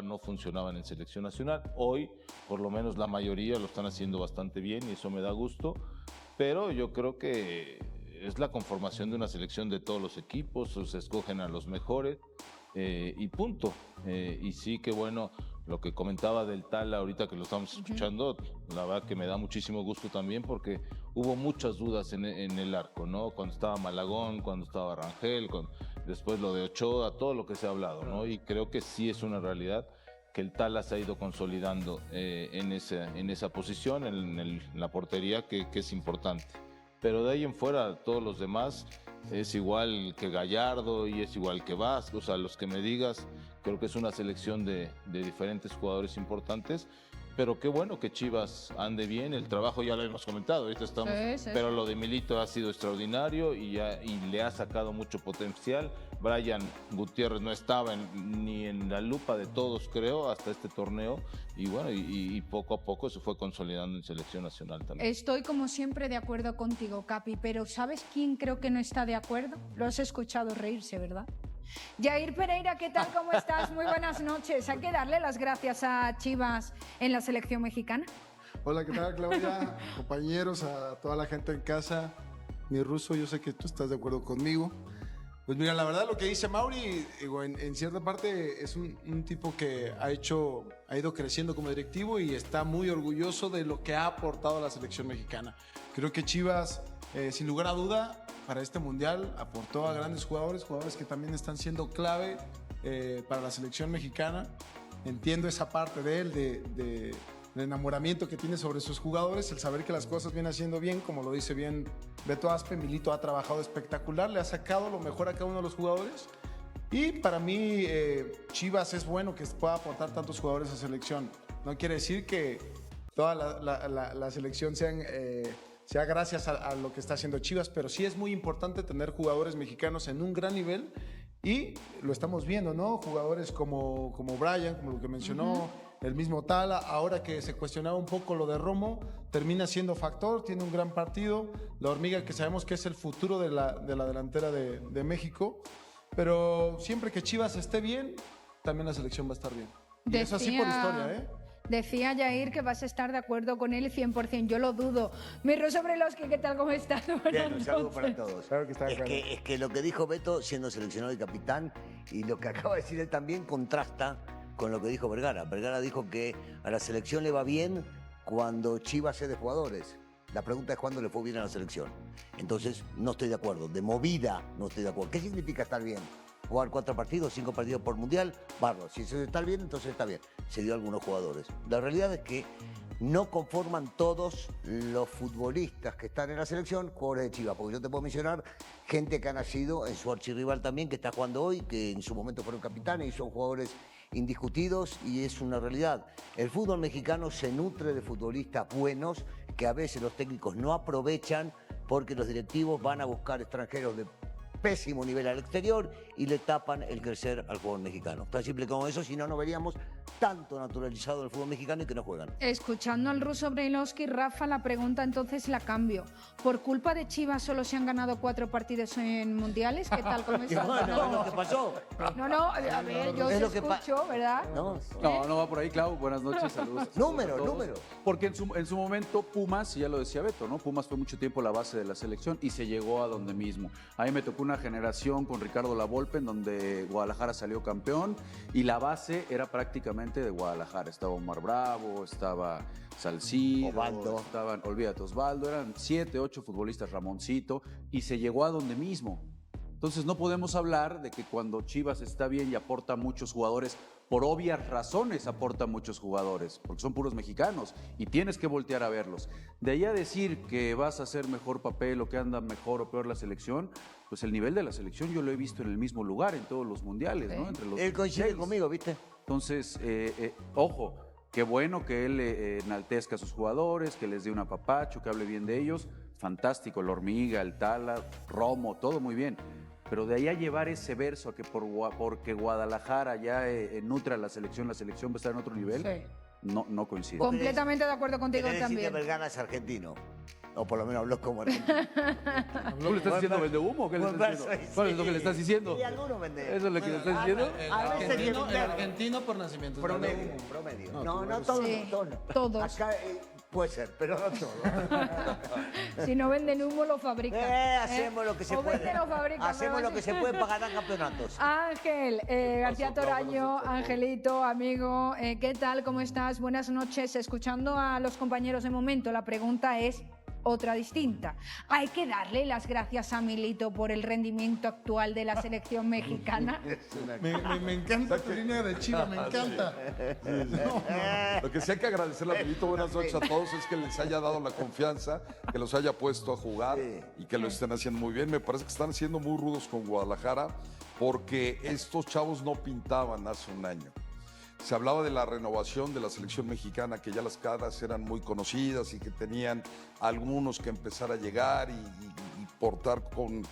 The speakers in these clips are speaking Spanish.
no funcionaban en selección nacional. Hoy, por lo menos la mayoría lo están haciendo bastante bien y eso me da gusto, pero yo creo que es la conformación de una selección de todos los equipos, se escogen a los mejores y punto. Y sí que bueno, lo que comentaba del Tala ahorita que lo estamos escuchando, la verdad que me da muchísimo gusto también porque hubo muchas dudas en el arco, ¿no? Cuando estaba Malagón, cuando estaba Rangel, después lo de Ochoa, todo lo que se ha hablado, ¿no? Y creo que sí es una realidad que el Tala se ha ido consolidando en esa posición, en la portería, que es importante. Pero de ahí en fuera, todos los demás es igual que Gallardo y es igual que Vázquez, o sea, los que me digas, creo que es una selección de diferentes jugadores importantes, pero qué bueno que Chivas ande bien, el trabajo ya lo hemos comentado, ahorita estamos, Sí. pero lo de Milito ha sido extraordinario y le ha sacado mucho potencial. Brian Gutiérrez no estaba ni en la lupa de todos, creo, hasta este torneo, y bueno, y poco a poco se fue consolidando en selección nacional también. Estoy como siempre de acuerdo contigo, Capi, pero ¿sabes quién creo que no está de acuerdo? Lo has escuchado reírse, ¿verdad? Jair Pereira, ¿qué tal? ¿Cómo estás? Muy buenas noches. Hay que darle las gracias a Chivas en la selección mexicana. Hola, ¿qué tal, Claudia? Compañeros, a toda la gente en casa. Mi ruso, yo sé que tú estás de acuerdo conmigo. Pues mira, la verdad lo que dice Mauri, digo, en cierta parte es un tipo que ha ido creciendo como directivo y está muy orgulloso de lo que ha aportado a la selección mexicana. Creo que Chivas, sin lugar a duda, para este mundial aportó a grandes jugadores que también están siendo clave para la selección mexicana. Entiendo esa parte de él, del enamoramiento que tiene sobre sus jugadores, el saber que las cosas vienen haciendo bien, como lo dice bien Beto Aspe. Milito ha trabajado espectacular, le ha sacado lo mejor a cada uno de los jugadores. Y para mí, Chivas es bueno que pueda aportar tantos jugadores a selección. No quiere decir que toda la selección sea gracias a lo que está haciendo Chivas, pero sí es muy importante tener jugadores mexicanos en un gran nivel y lo estamos viendo, ¿no? Jugadores como Brian, como lo que mencionó, el mismo Tala, ahora que se cuestionaba un poco lo de Romo, termina siendo factor, tiene un gran partido, la Hormiga, que sabemos que es el futuro de la delantera de México, pero siempre que Chivas esté bien, también la selección va a estar bien. Y eso así por historia, ¿eh? Decía Jair que vas a estar de acuerdo con él 100%, yo lo dudo. Mirro Sobreloski, ¿qué tal? ¿Cómo estás? Bien, un saludo para todos. Claro que está claro. Es que lo que dijo Beto, siendo seleccionado y capitán, y lo que acaba de decir él también contrasta con lo que dijo Vergara. Vergara dijo que a la selección le va bien cuando Chivas es de jugadores. La pregunta es cuándo le fue bien a la selección. Entonces, no estoy de acuerdo. De movida, no estoy de acuerdo. ¿Qué significa estar bien? Jugar 4 partidos, 5 partidos por mundial, bárbaro. Si eso está bien, entonces está bien. Se dio a algunos jugadores. La realidad es que no conforman todos los futbolistas que están en la selección jugadores de Chivas, porque yo te puedo mencionar gente que ha nacido en su archirrival también, que está jugando hoy, que en su momento fueron capitanes y son jugadores indiscutidos, y es una realidad. El fútbol mexicano se nutre de futbolistas buenos que a veces los técnicos no aprovechan porque los directivos van a buscar extranjeros de pésimo nivel al exterior y le tapan el crecer al fútbol mexicano. Tan simple como eso, si no, no veríamos tanto naturalizado el fútbol mexicano y que no juegan. Escuchando al ruso Brailovsky, Rafa, la pregunta entonces la cambio. ¿Por culpa de Chivas solo se han ganado 4 partidos en mundiales? ¿Qué tal? ¿Cómo estás? Bueno, ¿qué pasó? No, a ver, yo Es te lo que escucho, ¿verdad? No, No va por ahí, Clau. Buenas noches, saludos. Número, a todos. número. Porque en su momento Pumas, y ya lo decía Beto, ¿no? Pumas fue mucho tiempo la base de la selección y se llegó a donde mismo. A mí me tocó una generación con Ricardo Lavolpe en donde Guadalajara salió campeón y la base era prácticamente de Guadalajara. Estaba Omar Bravo, estaba Salcido, Osvaldo. estaban, olvídate, Osvaldo, eran 7, 8 futbolistas, Ramoncito, y se llegó a donde mismo. Entonces no podemos hablar de que cuando Chivas está bien y aporta muchos jugadores, por obvias razones aporta muchos jugadores, porque son puros mexicanos y tienes que voltear a verlos. De ahí a decir que vas a hacer mejor papel o que anda mejor o peor la selección, pues el nivel de la selección yo lo he visto en el mismo lugar en todos los mundiales, ¿no? Entre los Él coincide 16. conmigo, ¿viste? Entonces, ojo, qué bueno que él enaltezca a sus jugadores, que les dé un apapacho, que hable bien de ellos. Fantástico, la Hormiga, el Tala, Romo, todo muy bien. Pero de ahí a llevar ese verso a que porque Guadalajara ya nutre a la selección va a estar en otro nivel. Sí. no coincide. Completamente de acuerdo contigo Quiere decir que también. Vergara es argentino. O por lo menos habló como argentino. ¿Tú le estás diciendo vende humo? ¿Qué le estás diciendo? ¿Cuál es lo que le estás diciendo? Y algunos venden. ¿Eso es lo que le estás diciendo? El argentino por nacimiento. Promedio. No, todos. Sí, Todos. no. todos. Acá puede ser, pero no todos. Si no venden humo, lo fabrican. Hacemos lo que se O puede. venden o fabrican, Hacemos pero lo que se puede para ganar campeonatos. Ángel, García Toraño, Angelito, amigo, ¿qué tal? ¿Cómo estás? Buenas noches. Escuchando a los compañeros de momento, la pregunta es otra distinta. ¿Hay que darle las gracias a Milito por el rendimiento actual de la selección mexicana? Me encanta tu línea de Chiva, me encanta. Lo que sí hay que agradecerle a Milito, buenas noches a todos, es que les haya dado la confianza, que los haya puesto a jugar y que lo estén haciendo muy bien. Me parece que están siendo muy rudos con Guadalajara porque estos chavos no pintaban hace un año. Se hablaba de la renovación de la selección mexicana, que ya las caras eran muy conocidas y que tenían algunos que empezar a llegar y portar con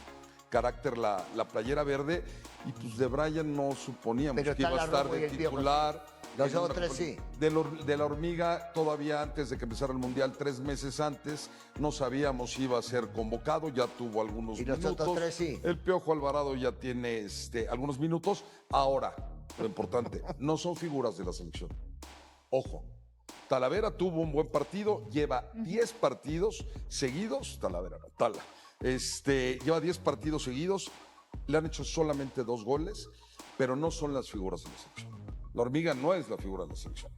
carácter la playera verde. Y pues de Brian no suponíamos Pero que iba a está estar Larrobo y de el Piojo, titular. Los otros sí. De la hormiga, todavía antes de que empezara el Mundial, 3 meses antes, no sabíamos si iba a ser convocado, ya tuvo algunos Y los minutos. otros 3 sí. El Piojo Alvarado ya tiene algunos minutos. Ahora, lo importante, no son figuras de la selección. Ojo, Talavera tuvo un buen partido, lleva 10 partidos seguidos, lleva 10 partidos seguidos, le han hecho solamente 2 goles, pero no son las figuras de la selección. La hormiga no es la figura de la selección.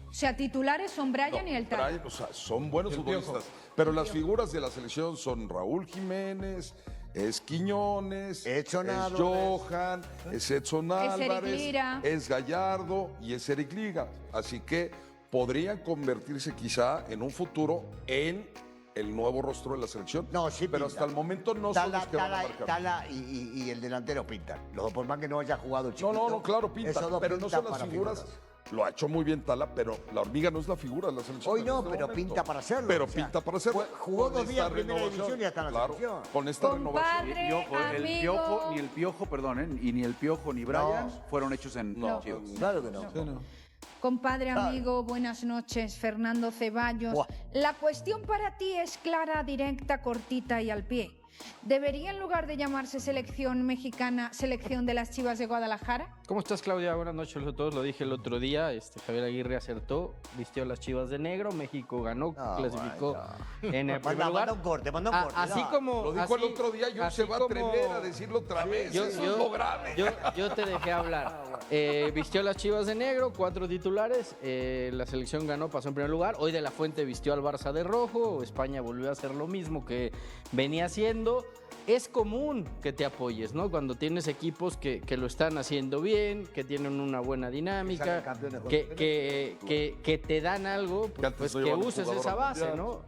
O sea, titulares son Brian y el Tano. Brian, o sea, son buenos futbolistas, pero las figuras de la selección son Raúl Jiménez, es Quiñones, Edson es Álvarez. Johan, es Edson Eric Álvarez, Lira. es Gallardo y es Eric Liga. Así que podrían convertirse quizá en un futuro en el nuevo rostro de la selección. No, sí, pero pinta. hasta el momento no son los que van a marcar. Tala y el delantero pintan. Los dos, por más que no haya jugado el chiquito. No, claro, pinta, esos dos pero no pintan son las para figuras. Lo ha hecho muy bien Tala, pero la hormiga no es la figura de la selección. Hoy en no, este pero momento. pinta para hacerlo. Pero o sea, pinta para hacerlo. jugó Con 2 días esta en primera renovación, división y ya está en la claro, selección. con esta Compadre, renovación. Y ojo, amigo. ni el Piojo, perdón, y ni el Piojo ni Brian fueron hechos en No. Chivas. Claro que no. Compadre, amigo, buenas noches. Fernando Ceballos. Buah. La cuestión para ti es clara, directa, cortita y al pie. ¿Debería, en lugar de llamarse selección mexicana, selección de las Chivas de Guadalajara? ¿Cómo estás, Claudia? Buenas noches a todos. Lo dije el otro día. Javier Aguirre acertó, vistió a las Chivas de negro. México ganó, clasificó en el primer lugar. Manda un corte, manda un corte. Así no. como. Lo dijo así- el otro día y hoy así se va a como- atrever a decirlo otra vez. Eso es lo grave. Yo te dejé hablar. Vistió a las Chivas de negro, 4 titulares. La selección ganó, pasó en primer lugar. Hoy De La Fuente vistió al Barça de rojo. España volvió a hacer lo mismo que venía haciendo. Es común que te apoyes, ¿no? Cuando tienes equipos que lo están haciendo bien, que tienen una buena dinámica, salen campeones con que te dan algo, Que antes pues no que llevaban uses jugador esa al base, Mundial. ¿no?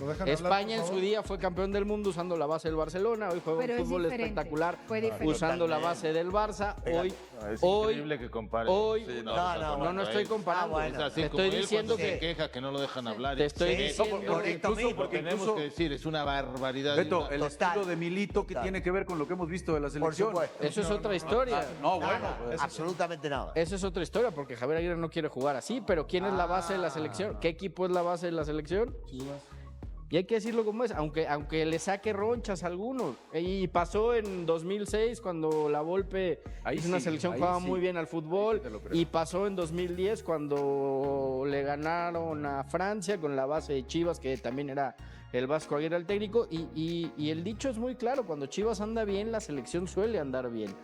¿Lo dejan hablar, España en por su favor? día fue campeón del mundo usando la base del Barcelona, hoy juega Pero un es fútbol diferente, espectacular fue diferente. usando la base del Barça. Hoy, Es hoy, increíble que compare. hoy, Sí, no, está no, no, no estoy comparando. bueno. Es así Te como estoy él diciendo cuando se que queja que no lo dejan hablar. te estoy Sí, diciendo correctamente. porque tenemos incluso- que decir, es una barbaridad. Beto, el Total. estilo de Milito que Total. tiene que ver con lo que hemos visto de la Por selección. supuesto. eso es otra historia. No, bueno, Nada, pues, absolutamente nada. Esa es otra historia, porque Javier Aguirre no quiere jugar así, pero ¿quién es la base de la selección? ¿Qué equipo es la base de la selección? Y hay que decirlo como es, aunque le saque ronchas a algunos. Y pasó en 2006 cuando la Volpe Ahí es una sí, selección que ahí jugaba sí. muy bien al fútbol. Ahí sí te lo creo. Y pasó en 2010 cuando le ganaron a Francia con la base de Chivas, que también era el Vasco Aguirre el técnico. Y el dicho es muy claro, cuando Chivas anda bien, la selección suele andar bien.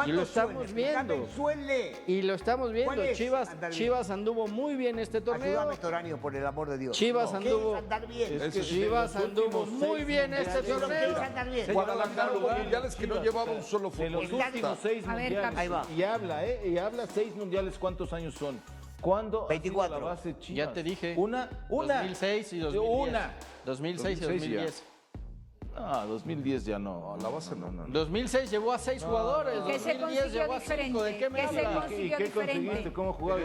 Y lo estamos viendo. Suele. Y lo estamos viendo. ¿Cuál es Chivas, andar bien? Chivas anduvo muy bien este torneo. Ayúdame, Toraño, por el amor de Dios. Chivas ¿Qué anduvo- es andar bien? Es que Chivas anduvo muy bien este ¿Pero qué es torneo. andar bien? Guadalajara hubo mundiales que no llevaba un solo En los futbolista. últimos 6 A ver, mundiales. ahí va. Y habla 6 mundiales, ¿cuántos años son? ¿Cuándo 24. ha sido la base Chivas? Ya te dije. Una. 2006 y 2010. Una. 2006 y 2006 ya. 2010. Ah, 2010 ya no. La base no. 2006 llevó a 6 jugadores. Que se 2010 consiguió llevó a 5. diferente, ¿De qué me que se hablas? consiguió ¿Y qué diferente. conseguiste? ¿Cómo jugaba?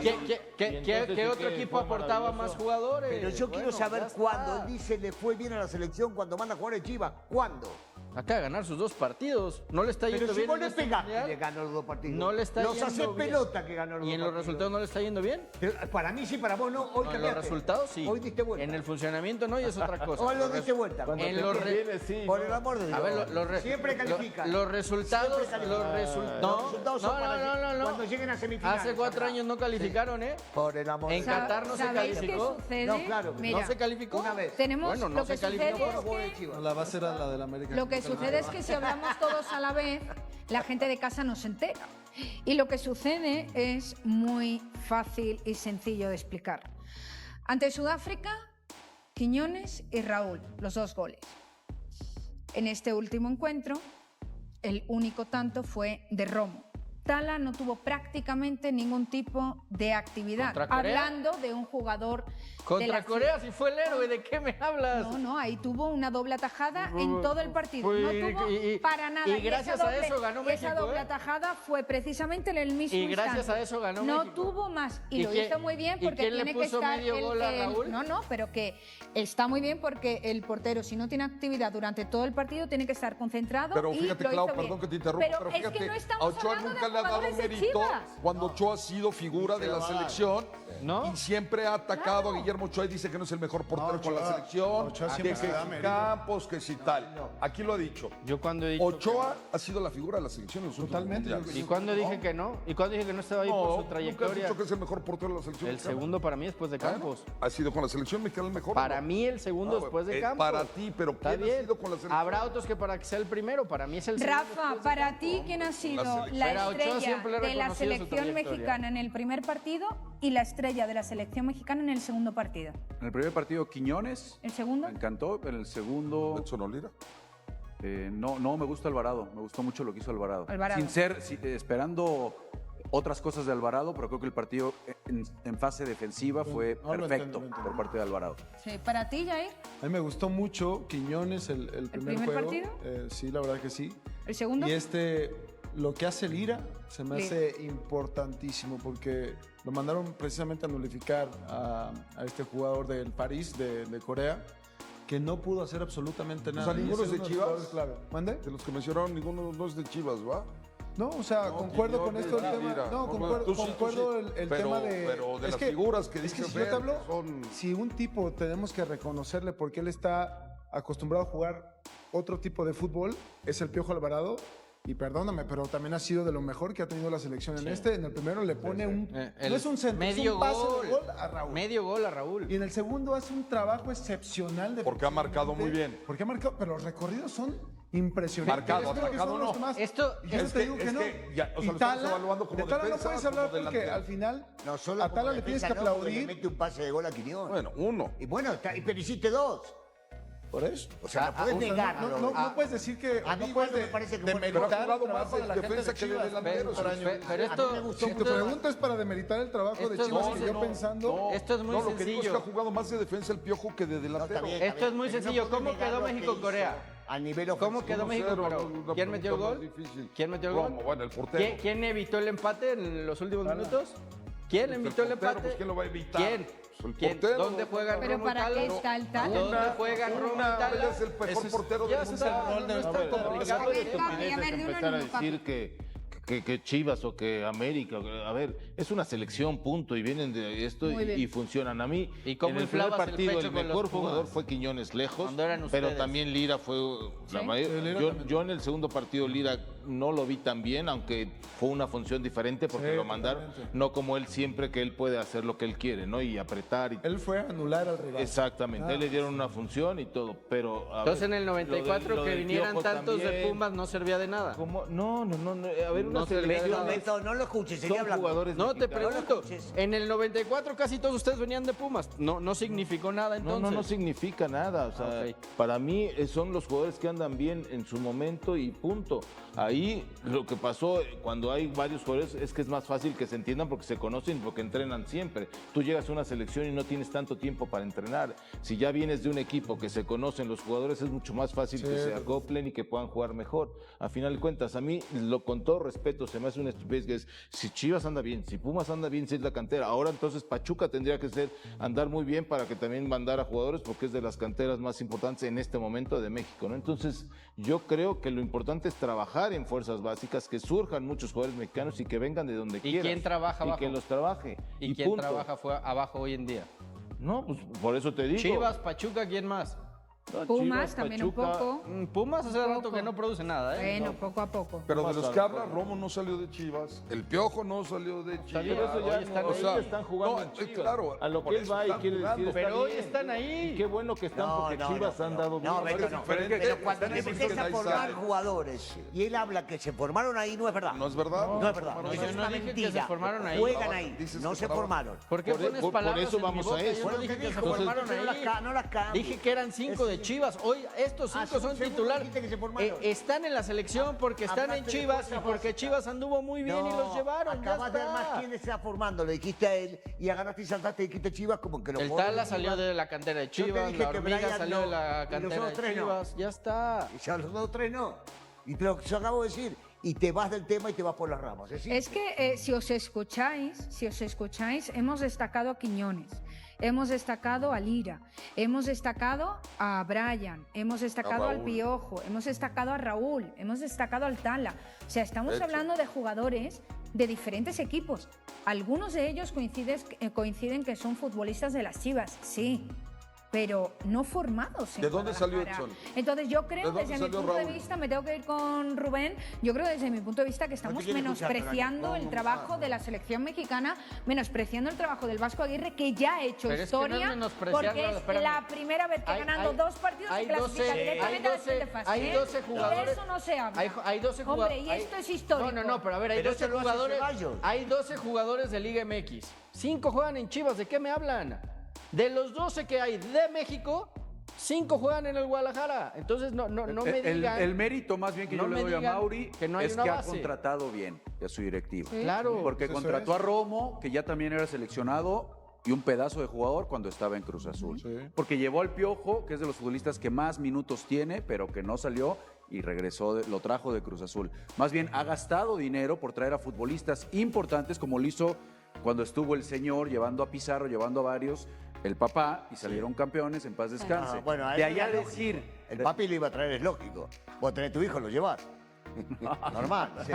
¿Qué otro equipo aportaba más jugadores? Pero yo quiero Bueno, saber ya está. cuándo. Él dice, le fue bien a la selección cuando manda a jugar el Chivas. ¿Cuándo? Acaba de ganar sus 2 partidos. No le está yendo Pero si bien. vos en le este pegaste, mundial. le ganó los 2 partidos. No le está Los yendo hace bien. pelota que ganó los ¿Y 2 en los partidos. resultados no le está yendo bien? Para mí sí, para vos no. Hoy No, en los cambiaste. resultados sí. Hoy diste vuelta. En el funcionamiento no, y es otra cosa. Hoy lo Los diste res- vuelta. Cuando En te los re- conviene, sí, Por ¿no? el amor de Dios. A ver, Siempre califican. Los resultados. Siempre Los califican. resultados. Los resultados son para no. cuando lleguen a semifinales. Hace 4 habrá. años no calificaron, ¿eh? Por el amor de En Dios. Qatar no se ¿Sabéis qué calificó. sucede? No, claro. Mira, ¿No se calificó? Una vez. tenemos Bueno, no lo que se sucede calificó, es pero Gol de que Chivas. La base era la del América. lo que sucede es que si hablamos todos a la vez, la gente de casa no se entera. Y lo que sucede es muy fácil y sencillo de explicar. Ante Sudáfrica, Quiñones y Raúl, los 2 goles. En este último encuentro, el único tanto fue de Romo. Tala no tuvo prácticamente ningún tipo de actividad. ¿Contra Corea? Hablando de un jugador de Contra la Corea, si fue el héroe, ¿de qué me hablas? no, ahí tuvo una doble atajada en todo el partido. No Fue- tuvo y- para nada. y gracias a eso ganó y esa México, doble ¿eh? atajada fue precisamente en el mismo Y gracias instante. a eso ganó No México. tuvo más. Y, ¿Y lo quién- hizo muy bien y porque quién le tiene que puso estar medio gol a Raúl? No, pero que está muy bien porque el portero, si no tiene actividad durante todo el partido, tiene que estar concentrado. Pero y fíjate, lo Clau, hizo perdón bien. que te interrumpa, pero es fíjate, que no a estamos Ochoa hablando nunca de le ha dado jugadores de mérito Chivas. cuando Ochoa ha sido figura de la selección ¿No? y siempre ha atacado Claro. a Guillermo Ochoa y dice que no es el mejor portero No, con la Ochoa- selección, Ochoa que siempre se da si mérito. Campos, que si tal. Aquí lo ha dicho. Yo cuando he dicho. Ochoa ha sido la figura de la selección en los últimos Totalmente, mundiales. ¿Y cuándo dije que no? ¿Y cuándo dije que no estaba ahí por su Nunca has trayectoria? dicho que es el mejor portero de la selección. El mexicana. segundo para mí después de Campos. Ha sido con la selección mexicana el mejor. Para ¿no? mí el segundo Ah, después de bueno, Campos. para ti, pero Está ¿quién ha bien. sido con la selección? Habrá otros que para que sea el primero, para mí es el segundo. Rafa, para ti, ¿quién ha sido selección. la Pero a Ochoa estrella siempre le he de la reconocido su selección trayectoria. mexicana en el primer partido y la estrella de la selección mexicana en el segundo partido? En el primer partido, Quiñones. ¿El segundo? Me encantó. En el segundo, Edson Olira. no me gusta Alvarado. Me gustó mucho lo que hizo Alvarado. Alvarado. Sin ser, esperando otras cosas de Alvarado, pero creo que el partido en fase defensiva fue No, lo perfecto entiendo, lo entiendo. por parte de Alvarado. Sí, para ti, Jair, A mí me gustó mucho Quiñones el primer primer juego. partido? Sí, la verdad que sí. el segundo. Y lo que hace Lira se me hace importantísimo porque lo mandaron precisamente a nulificar a este jugador del París de Corea que no pudo hacer absolutamente nada. sea, Y ninguno ese es de uno los Chivas. jugadores clave. ¿Mande? De los que mencionaron, ninguno no es de Chivas, ¿va? No, o sea, No, concuerdo con Quiñones, esto del tema. Lira. No, Bueno, tú sí, tú concuerdo sí. el Pero- tema de. pero de es las figuras que es que dice si yo te Fer, hablo, son- si un tipo tenemos que reconocerle porque él está acostumbrado a jugar otro tipo de fútbol, es el Piojo Alvarado. Y perdóname, pero también ha sido de lo mejor que ha tenido la selección en este. En el primero le pone un. No es un centro, es medio un pase gol. de gol a Raúl. Medio gol a Raúl. Y en el segundo hace un trabajo excepcional de Porque ha marcado muy bien. Porque ha marcado, pero los recorridos son impresionantes. Marcado, Yo creo que marcado son los no. que más- Esto- Y yo es te que- digo que es no. que ya, o sea, Y lo estamos Tala, evaluando como de Tala no defensa, puedes como hablar porque delantero. al final No solo a Tala como le tienes que defensa, no, porque aplaudir le mete un pase de gol a Quiñones. Bueno, uno. Y bueno, pero hiciste 2. por eso. O sea, no puedes O sea, negarlo. no puedes decir que A mí no puedes igual me parece que fue el demeritar mejor. Pero ha el jugado trabajo más de la de gente de defensa que de Chivas. delantero, Pero, sí. pero A mí me gustó Si tu mucho. pregunta es para demeritar el trabajo de Esto Chivas, no, y yo pensando... Esto es muy no, lo que digo es que sencillo. ha jugado más de defensa el Piojo que de delantero. está bien, Esto es muy pero no sencillo. puedes ¿Cómo negar quedó lo que México-Corea? hizo A nivel ¿Cómo ofensivo. quedó 1-0, México? una ¿Quién metió el pregunta gol? más difícil. ¿Quién metió el gol? ¿Cómo? Bueno, el portero. ¿Quién evitó el empate en los últimos minutos? ¿Quién Pues evitó el portero, empate? pues, ¿quién lo va a evitar? ¿Quién? Pues el ¿Quién? portero. ¿Dónde juegan Pero Romo y ¿para qué Tala? está el Tala? ¿Dónde juegan Romo y Él Tala? es el mejor portero Ya del está, mundo. no es tan A ver, complicado. hablando de Capi, a estupideces, ver, de uno empezar a en uno, Capi. decir que Chivas o que América, a ver, es una selección, punto, y vienen de esto Muy bien. y funcionan. A mí, ¿Y cómo en el primer inflabas el partido, pecho el con los mejor Pumas? jugador fue Quiñones lejos, Cuando eran pero ustedes. también Lira fue la Sí. mayor. Sí, Lira Yo, también. yo en el segundo partido Lira no lo vi tan bien, aunque fue una función diferente porque Sí, lo mandaron, totalmente. no como él siempre, que él puede hacer lo que él quiere, ¿no? Y apretar y Él fue a anular al rival. exactamente, él le dieron una función y todo, pero a Entonces ver, en el 94 lo que del vinieran Piojo tantos de también. Pumas no servía de nada. ¿Cómo? No, a ver, una No servía de selección nada. es- Beto, no lo escuches, seguí son hablando. jugadores No, te mexicanos. pregunto, escuches. en el 94 casi todos ustedes venían de Pumas. No significó nada entonces. No significa nada. O sea, Ok. para mí son los jugadores que andan bien en su momento y punto. Ahí Ahí lo que pasó cuando hay varios jugadores es que es más fácil que se entiendan porque se conocen, porque entrenan siempre. Tú llegas a una selección y no tienes tanto tiempo para entrenar. Si ya vienes de un equipo que se conocen los jugadores, es mucho más fácil que se acoplen y que puedan jugar mejor. A final de cuentas, a mí, con todo respeto, se me hace una estupidez que es, si Chivas anda bien, si Pumas anda bien, si es la cantera. Ahora entonces Pachuca tendría que andar muy bien para que también mandara jugadores porque es de las canteras más importantes en este momento de México, ¿no? Entonces, yo creo que lo importante es trabajar en fuerzas básicas, que surjan muchos jugadores mexicanos y que vengan de donde quieran. ¿Y quién trabaja abajo? Y que los trabaje. ¿Y quién punto. trabaja abajo hoy en día? No, pues por eso te digo. Chivas, Pachuca, ¿quién más? No, Pumas Chivas, también Pachuca. un poco. Pumas hace rato Poco. que no produce nada, ¿eh? Bueno, poco a poco. Pero de los que habla, Romo no salió de Chivas, el Piojo no salió de Chivas. Pero eso ya Hoy están no, ahí. ellos están jugando no, en Chivas. claro, A lo por que él eso va y están quiere jugando. decir, Pero está hoy bien. están ahí. Y qué bueno que están porque Chivas han dado bien. No, Beto, no. Pero es que- Pero cuando te están metes esos a que formar salen. jugadores y él habla que se formaron ahí, no es verdad. No es verdad. No es verdad. No, Eso yo es no una dije que mentira. se formaron ahí. Juegan Ahora ahí. dices No que se formaron. formaron. ¿Por qué pones por palabras eso en mi vamos a boca? eso. Yo no dije que se Entonces, formaron ahí. No las cambies. Dije que eran 5 de Chivas. Hoy estos 5 son titulares. Están en la selección porque están en Hablaste de Chivas y fuerzas porque básicas. Chivas anduvo muy bien y los llevaron. Ya Acabas de armar está. quién está formando. Le dijiste a él y agarraste y saltaste y dijiste Chivas como que lo El ponen Tala en salió Chivas. de la cantera de Yo te Chivas, dije la que Hormiga Brian salió de no, la y los cantera de otros tres no. Chivas. Ya está. Y ya los dos tres no. Y te lo acabo de decir. Y te vas del tema y te vas por las ramas. Es que si os escucháis, hemos destacado a Quiñones, hemos destacado a Lira, hemos destacado a Brian, hemos destacado al Raúl. Piojo, hemos destacado a Raúl, hemos destacado al Tala. O sea, estamos Hecho. hablando de jugadores de diferentes equipos. Algunos de ellos coinciden que son futbolistas de las Chivas, sí, pero no formados en ¿De dónde salió Guadalajara. Edson? Entonces yo creo, ¿De dónde desde mi salió punto de Raúl? vista, me tengo que ir con Rubén, yo creo desde mi punto de vista que estamos quiere escuchar, menospreciando Fernando. el trabajo de la selección mexicana, menospreciando el trabajo del Vasco Aguirre, que ya ha hecho Pero es que no es historia, menospreciarlo, porque es espérame. la primera vez que ganando 2 partidos se clasifica directamente a la siguiente fase. hay ¿eh? 12 Y de jugadores. eso no se habla. Hay 12 jugadores. Hombre, y esto es histórico. No, pero a ver, hay Pero 12 eso lo hace jugadores. Ceballos. Hay 12 jugadores de Liga MX. 5 juegan en Chivas, ¿de qué me hablan? De los 12 que hay de México, 5 juegan en el Guadalajara. Entonces no me digan. El mérito más bien que no yo le me doy a digan Mauri que no hay es una que ha base. contratado bien a su directiva. Claro. Porque Eso contrató es. a Romo, que ya también era seleccionado, y un pedazo de jugador cuando estaba en Cruz Azul. Sí. Porque llevó al Piojo, que es de los futbolistas que más minutos tiene, pero que no salió y regresó, lo trajo de Cruz Azul. Más bien ha gastado dinero por traer a futbolistas importantes, como lo hizo cuando estuvo el señor llevando a Pizarro, llevando a varios, el papá, y salieron campeones, en paz descanse. Ah, bueno, a de eso allá es lógico. decir... El papi lo iba a traer, es lógico. Vos tenés tu hijo, lo llevas. Normal. Sí.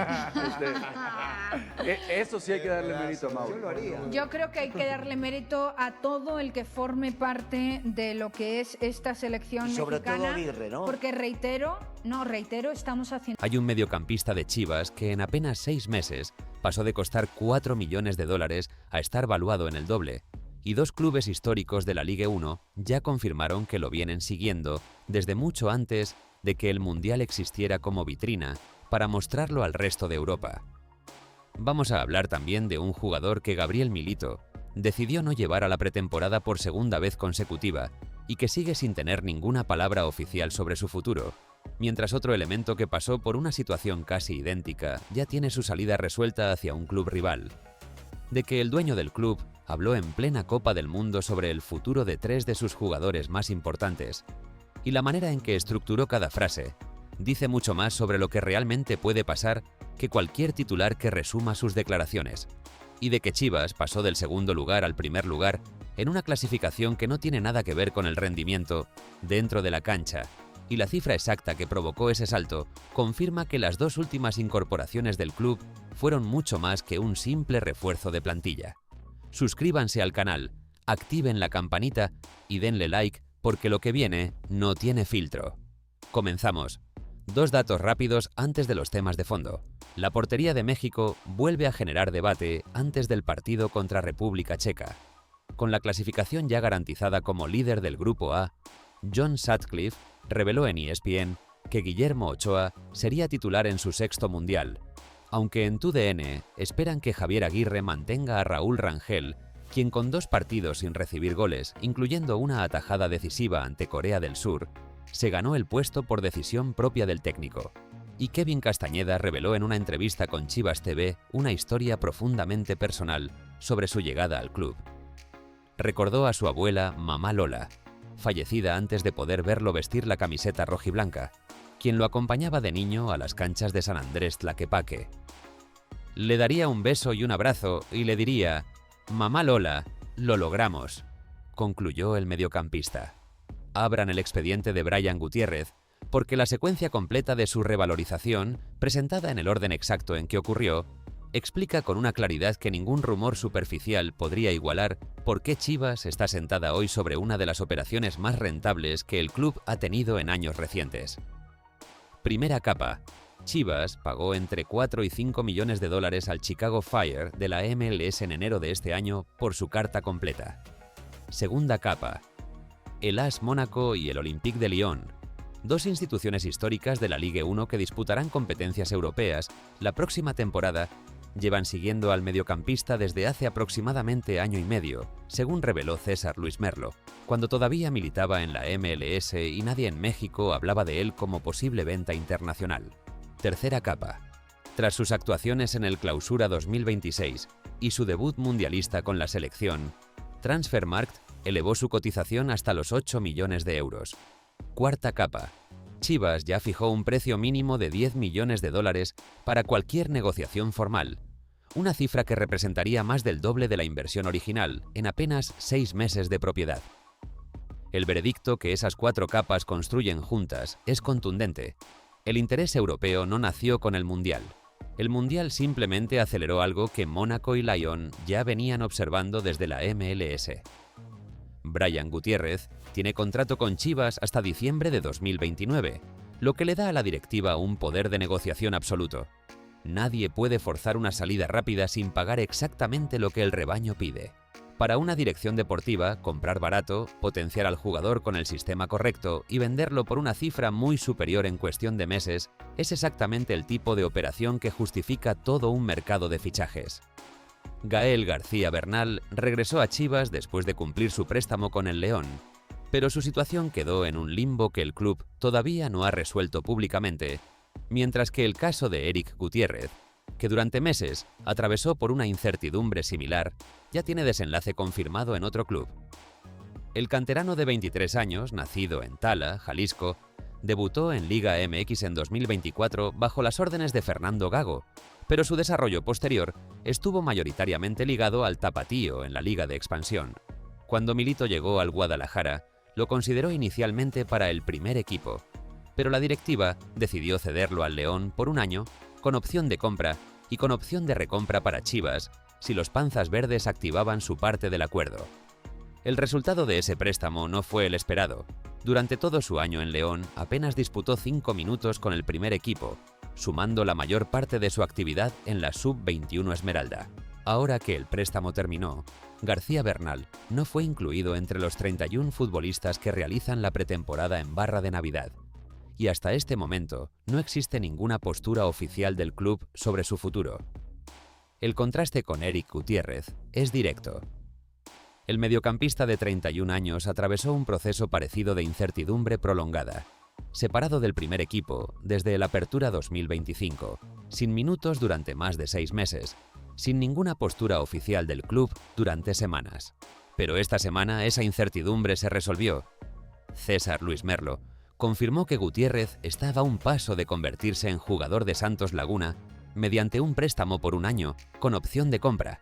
Eso sí hay que darle mérito a Yo Mauri. lo haría. Yo creo que hay que darle mérito a todo el que forme parte de lo que es esta selección Y sobre todo mexicana. Aguirre, ¿no? Porque reitero, estamos haciendo Hay un mediocampista de Chivas que en apenas 6 meses pasó de costar 4 millones de dólares a estar valuado en el doble. Y 2 clubes históricos de la Ligue 1 ya confirmaron que lo vienen siguiendo desde mucho antes de que el Mundial existiera como vitrina para mostrarlo al resto de Europa. Vamos a hablar también de un jugador que Gabriel Milito decidió no llevar a la pretemporada por segunda vez consecutiva y que sigue sin tener ninguna palabra oficial sobre su futuro, mientras otro elemento que pasó por una situación casi idéntica ya tiene su salida resuelta hacia un club rival. De que el dueño del club habló en plena Copa del Mundo sobre el futuro de 3 de sus jugadores más importantes, y la manera en que estructuró cada frase dice mucho más sobre lo que realmente puede pasar que cualquier titular que resuma sus declaraciones, y de que Chivas pasó del segundo lugar al primer lugar en una clasificación que no tiene nada que ver con el rendimiento dentro de la cancha, y la cifra exacta que provocó ese salto confirma que las 2 últimas incorporaciones del club fueron mucho más que un simple refuerzo de plantilla. Suscríbanse al canal, activen la campanita y denle like porque lo que viene no tiene filtro. Comenzamos. 2 datos rápidos antes de los temas de fondo. La portería de México vuelve a generar debate antes del partido contra República Checa. Con la clasificación ya garantizada como líder del Grupo A, John Sutcliffe reveló en ESPN que Guillermo Ochoa sería titular en su 6º Mundial, aunque en TUDN esperan que Javier Aguirre mantenga a Raúl Rangel, quien con 2 partidos sin recibir goles, incluyendo una atajada decisiva ante Corea del Sur, se ganó el puesto por decisión propia del técnico. y Kevin Castañeda reveló en una entrevista con Chivas TV una historia profundamente personal sobre su llegada al club. Recordó a su abuela, Mamá Lola, fallecida antes de poder verlo vestir la camiseta rojiblanca, quien lo acompañaba de niño a las canchas de San Andrés Tlaquepaque. Le daría un beso y un abrazo y le diría: «Mamá Lola, lo logramos», concluyó el mediocampista. Abran el expediente de Brian Gutiérrez, porque la secuencia completa de su revalorización, presentada en el orden exacto en que ocurrió, explica con una claridad que ningún rumor superficial podría igualar por qué Chivas está sentada hoy sobre una de las operaciones más rentables que el club ha tenido en años recientes. Primera capa. Chivas pagó entre 4 y 5 millones de dólares al Chicago Fire de la MLS en enero de este año por su carta completa. Segunda capa. El AS Mónaco y el Olympique de Lyon, dos instituciones históricas de la Ligue 1 que disputarán competencias europeas la próxima temporada, llevan siguiendo al mediocampista desde hace aproximadamente año y medio, según reveló César Luis Merlo, cuando todavía militaba en la MLS y nadie en México hablaba de él como posible venta internacional. Tercera capa. Tras sus actuaciones en el Clausura 2026 y su debut mundialista con la selección, Transfermarkt elevó su cotización hasta los 8 millones de euros. Cuarta capa. Chivas ya fijó un precio mínimo de 10 millones de dólares para cualquier negociación formal, una cifra que representaría más del doble de la inversión original en apenas 6 meses de propiedad. El veredicto que esas 4 capas construyen juntas es contundente. El interés europeo no nació con el Mundial. El Mundial simplemente aceleró algo que Mónaco y Lyon ya venían observando desde la MLS. Brian Gutiérrez tiene contrato con Chivas hasta diciembre de 2029, lo que le da a la directiva un poder de negociación absoluto. Nadie puede forzar una salida rápida sin pagar exactamente lo que el rebaño pide. Para una dirección deportiva, comprar barato, potenciar al jugador con el sistema correcto y venderlo por una cifra muy superior en cuestión de meses es exactamente el tipo de operación que justifica todo un mercado de fichajes. Gael García Bernal regresó a Chivas después de cumplir su préstamo con el León, pero su situación quedó en un limbo que el club todavía no ha resuelto públicamente, mientras que el caso de Eric Gutiérrez, que durante meses atravesó por una incertidumbre similar, ya tiene desenlace confirmado en otro club. El canterano de 23 años, nacido en Tala, Jalisco, debutó en Liga MX en 2024 bajo las órdenes de Fernando Gago, pero su desarrollo posterior estuvo mayoritariamente ligado al Tapatío en la Liga de Expansión. Cuando Milito llegó al Guadalajara, lo consideró inicialmente para el primer equipo, pero la directiva decidió cederlo al León por un año, con opción de compra y con opción de recompra para Chivas, si los Panzas Verdes activaban su parte del acuerdo. El resultado de ese préstamo no fue el esperado. Durante todo su año en León, apenas disputó 5 minutos con el primer equipo, sumando la mayor parte de su actividad en la Sub-21 Esmeralda. Ahora que el préstamo terminó, García Bernal no fue incluido entre los 31 futbolistas que realizan la pretemporada en Barra de Navidad. Y hasta este momento no existe ninguna postura oficial del club sobre su futuro. El contraste con Eric Gutiérrez es directo. El mediocampista de 31 años atravesó un proceso parecido de incertidumbre prolongada, separado del primer equipo desde el Apertura 2025, sin minutos durante más de 6 meses, sin ninguna postura oficial del club durante semanas. Pero esta semana esa incertidumbre se resolvió. César Luis Merlo confirmó que Gutiérrez estaba a un paso de convertirse en jugador de Santos Laguna mediante un préstamo por un año con opción de compra,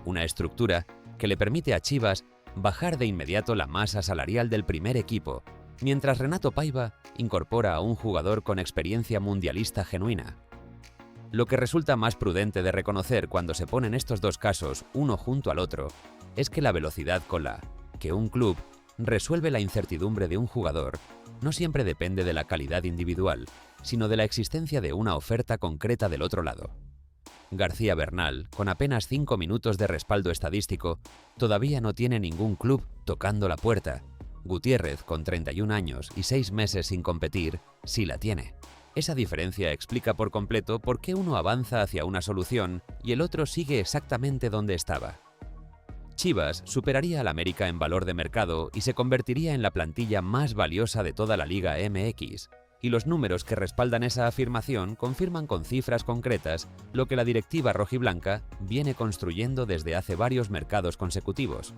una estructura que le permite a Chivas bajar de inmediato la masa salarial del primer equipo, mientras Renato Paiva incorpora a un jugador con experiencia mundialista genuina. Lo que resulta más prudente de reconocer cuando se ponen estos dos casos uno junto al otro es que la velocidad con la que un club resuelve la incertidumbre de un jugador no siempre depende de la calidad individual, sino de la existencia de una oferta concreta del otro lado. García Bernal, con apenas 5 minutos de respaldo estadístico, todavía no tiene ningún club tocando la puerta. Gutiérrez, con 31 años y 6 meses sin competir, sí la tiene. Esa diferencia explica por completo por qué uno avanza hacia una solución y el otro sigue exactamente donde estaba. Chivas superaría al América en valor de mercado y se convertiría en la plantilla más valiosa de toda la Liga MX, Y los números que respaldan esa afirmación confirman con cifras concretas lo que la directiva rojiblanca viene construyendo desde hace varios mercados consecutivos.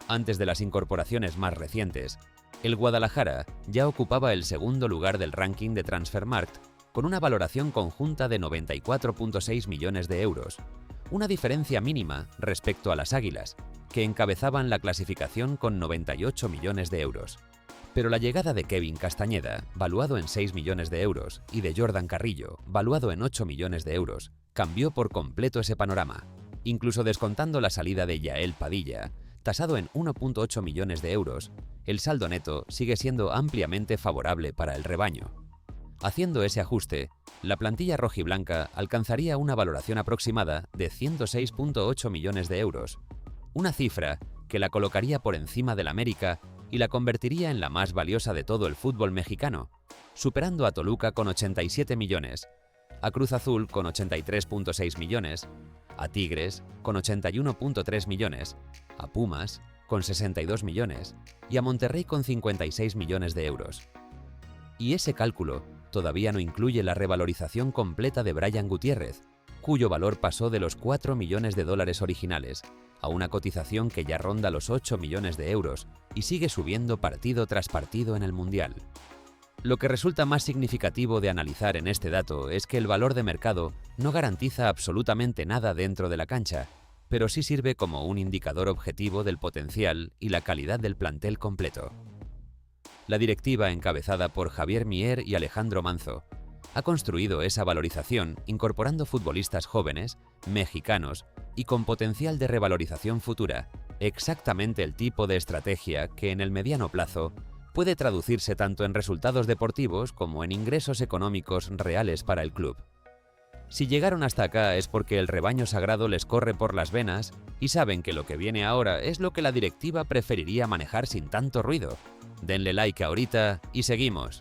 Antes de las incorporaciones más recientes, el Guadalajara ya ocupaba el segundo lugar del ranking de Transfermarkt con una valoración conjunta de 94,6 millones de euros, una diferencia mínima respecto a las Águilas, que encabezaban la clasificación con 98 millones de euros. Pero la llegada de Kevin Castañeda, valuado en 6 millones de euros, y de Jordan Carrillo, valuado en 8 millones de euros, cambió por completo ese panorama. Incluso descontando la salida de Yael Padilla, tasado en 1,8 millones de euros, el saldo neto sigue siendo ampliamente favorable para el rebaño. Haciendo ese ajuste, la plantilla rojiblanca alcanzaría una valoración aproximada de 106,8 millones de euros, una cifra que la colocaría por encima del América y la convertiría en la más valiosa de todo el fútbol mexicano, superando a Toluca con 87 millones, a Cruz Azul con 83,6 millones, a Tigres con 81,3 millones, a Pumas con 62 millones y a Monterrey con 56 millones de euros. Y ese cálculo todavía no incluye la revalorización completa de Brian Gutiérrez, cuyo valor pasó de los 4 millones de dólares originales a una cotización que ya ronda los 8 millones de euros y sigue subiendo partido tras partido en el Mundial. Lo que resulta más significativo de analizar en este dato es que el valor de mercado no garantiza absolutamente nada dentro de la cancha, pero sí sirve como un indicador objetivo del potencial y la calidad del plantel completo. La directiva, encabezada por Javier Mier y Alejandro Manzo, ha construido esa valorización incorporando futbolistas jóvenes, mexicanos y con potencial de revalorización futura, exactamente el tipo de estrategia que en el mediano plazo puede traducirse tanto en resultados deportivos como en ingresos económicos reales para el club. Si llegaron hasta acá es porque el rebaño sagrado les corre por las venas y saben que lo que viene ahora es lo que la directiva preferiría manejar sin tanto ruido. Denle like ahorita y seguimos.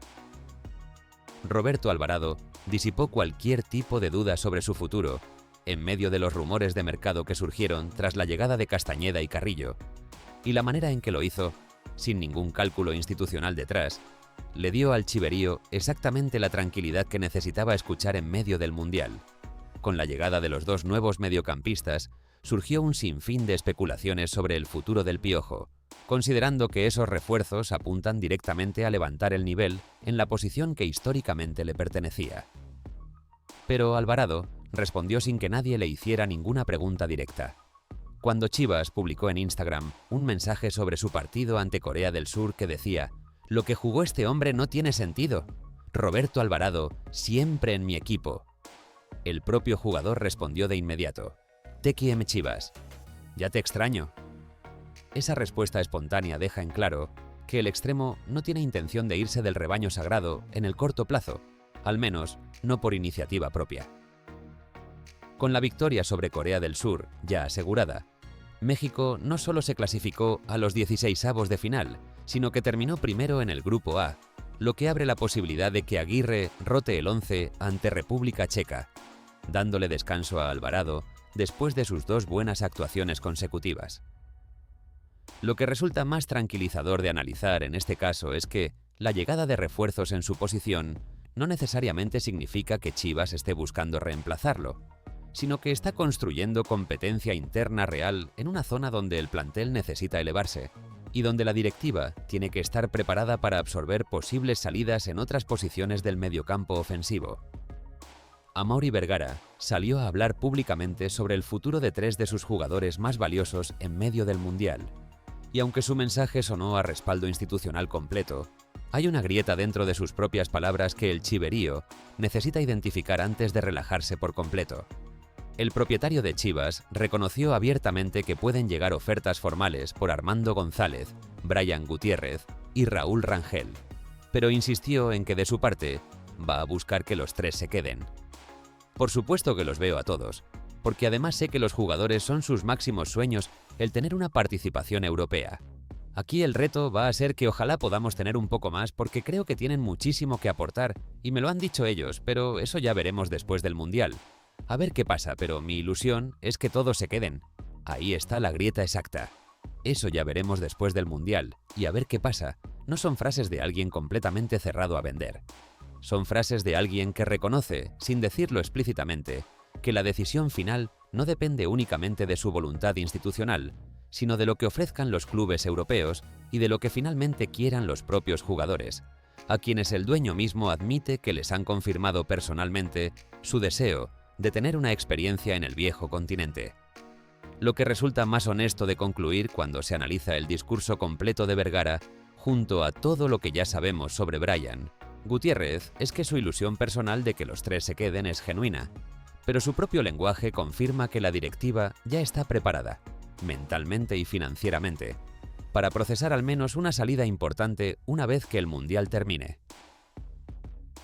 Roberto Alvarado disipó cualquier tipo de duda sobre su futuro en medio de los rumores de mercado que surgieron tras la llegada de Castañeda y Carrillo, y la manera en que lo hizo, sin ningún cálculo institucional detrás, le dio al chiverío exactamente la tranquilidad que necesitaba escuchar en medio del Mundial. Con la llegada de los dos nuevos mediocampistas, surgió un sinfín de especulaciones sobre el futuro del Piojo, considerando que esos refuerzos apuntan directamente a levantar el nivel en la posición que históricamente le pertenecía. Pero Alvarado respondió sin que nadie le hiciera ninguna pregunta directa. Cuando Chivas publicó en Instagram un mensaje sobre su partido ante Corea del Sur que decía: «Lo que jugó este hombre no tiene sentido. Roberto Alvarado, siempre en mi equipo». El propio jugador respondió de inmediato: «Te quiero, Chivas. Ya te extraño». Esa respuesta espontánea deja en claro que el extremo no tiene intención de irse del rebaño sagrado en el corto plazo, al menos no por iniciativa propia. Con la victoria sobre Corea del Sur ya asegurada, México no solo se clasificó a los 16avos de final, sino que terminó primero en el Grupo A, lo que abre la posibilidad de que Aguirre rote el 11 ante República Checa, dándole descanso a Alvarado después de sus dos buenas actuaciones consecutivas. Lo que resulta más tranquilizador de analizar en este caso es que la llegada de refuerzos en su posición no necesariamente significa que Chivas esté buscando reemplazarlo, sino que está construyendo competencia interna real en una zona donde el plantel necesita elevarse y donde la directiva tiene que estar preparada para absorber posibles salidas en otras posiciones del mediocampo ofensivo. Amaury Vergara salió a hablar públicamente sobre el futuro de tres de sus jugadores más valiosos en medio del Mundial. Y aunque su mensaje sonó a respaldo institucional completo, hay una grieta dentro de sus propias palabras que el chiverío necesita identificar antes de relajarse por completo. El propietario de Chivas reconoció abiertamente que pueden llegar ofertas formales por Armando González, Brian Gutiérrez y Raúl Rangel, pero insistió en que de su parte va a buscar que los tres se queden. Por supuesto que los veo a todos, porque además sé que los jugadores son sus máximos sueños el tener una participación europea. Aquí el reto va a ser que ojalá podamos tener un poco más porque creo que tienen muchísimo que aportar y me lo han dicho ellos, pero eso ya veremos después del Mundial. A ver qué pasa, pero mi ilusión es que todos se queden. Ahí está la grieta exacta. Eso ya veremos después del Mundial, y a ver qué pasa. No son frases de alguien completamente cerrado a vender. Son frases de alguien que reconoce, sin decirlo explícitamente, que la decisión final no depende únicamente de su voluntad institucional, sino de lo que ofrezcan los clubes europeos y de lo que finalmente quieran los propios jugadores, a quienes el dueño mismo admite que les han confirmado personalmente su deseo de tener una experiencia en el viejo continente. Lo que resulta más honesto de concluir cuando se analiza el discurso completo de Vergara junto a todo lo que ya sabemos sobre Brian Gutiérrez es que su ilusión personal de que los tres se queden es genuina, pero su propio lenguaje confirma que la directiva ya está preparada, mentalmente y financieramente, para procesar al menos una salida importante una vez que el Mundial termine.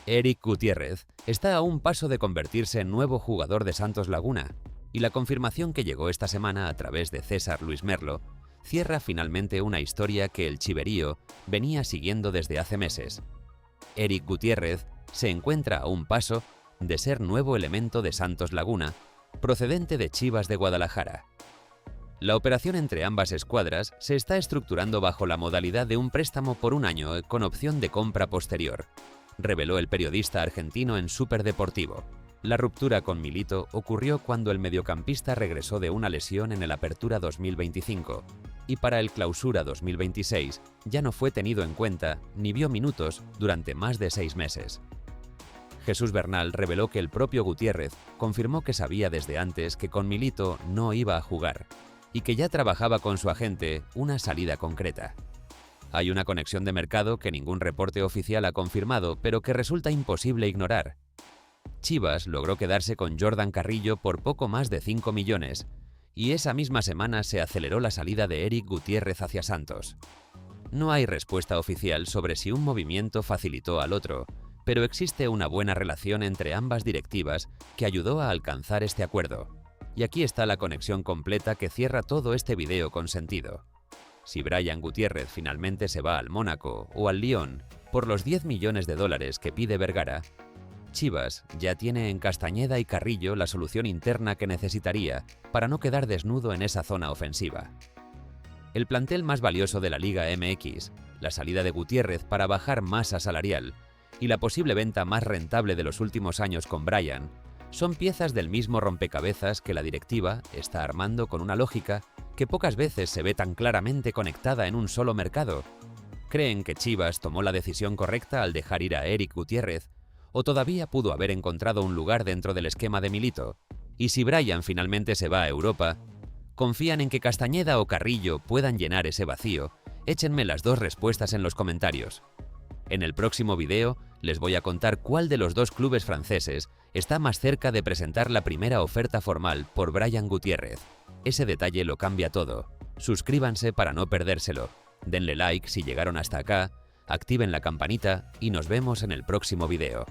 Eric Gutiérrez está a un paso de convertirse en nuevo jugador de Santos Laguna, y la confirmación que llegó esta semana a través de César Luis Merlo cierra finalmente una historia que el chiverío venía siguiendo desde hace meses. Eric Gutiérrez se encuentra a un paso de ser nuevo elemento de Santos Laguna, procedente de Chivas de Guadalajara. La operación entre ambas escuadras se está estructurando bajo la modalidad de un préstamo por un año con opción de compra posterior, reveló el periodista argentino en Superdeportivo. La ruptura con Milito ocurrió cuando el mediocampista regresó de una lesión en el Apertura 2025 y para el Clausura 2026 ya no fue tenido en cuenta ni vio minutos durante más de 6 meses. Jesús Bernal reveló que el propio Gutiérrez confirmó que sabía desde antes que con Milito no iba a jugar y que ya trabajaba con su agente una salida concreta. Hay una conexión de mercado que ningún reporte oficial ha confirmado, pero que resulta imposible ignorar. Chivas logró quedarse con Jordan Carrillo por poco más de 5 millones, y esa misma semana se aceleró la salida de Eric Gutiérrez hacia Santos. No hay respuesta oficial sobre si un movimiento facilitó al otro, pero existe una buena relación entre ambas directivas que ayudó a alcanzar este acuerdo. Y aquí está la conexión completa que cierra todo este video con sentido. Si Brian Gutiérrez finalmente se va al Mónaco o al Lyon por los 10 millones de dólares que pide Vergara, Chivas ya tiene en Castañeda y Carrillo la solución interna que necesitaría para no quedar desnudo en esa zona ofensiva. El plantel más valioso de la Liga MX, la salida de Gutiérrez para bajar masa salarial y la posible venta más rentable de los últimos años con Brian son piezas del mismo rompecabezas que la directiva está armando con una lógica que pocas veces se ve tan claramente conectada en un solo mercado. ¿Creen que Chivas tomó la decisión correcta al dejar ir a Eric Gutiérrez? ¿O todavía pudo haber encontrado un lugar dentro del esquema de Milito? Y si Brian finalmente se va a Europa, ¿confían en que Castañeda o Carrillo puedan llenar ese vacío? Échenme las dos respuestas en los comentarios. En el próximo video les voy a contar cuál de los dos clubes franceses está más cerca de presentar la primera oferta formal por Brian Gutiérrez. Ese detalle lo cambia todo. Suscríbanse para no perdérselo. Denle like si llegaron hasta acá, activen la campanita y nos vemos en el próximo video.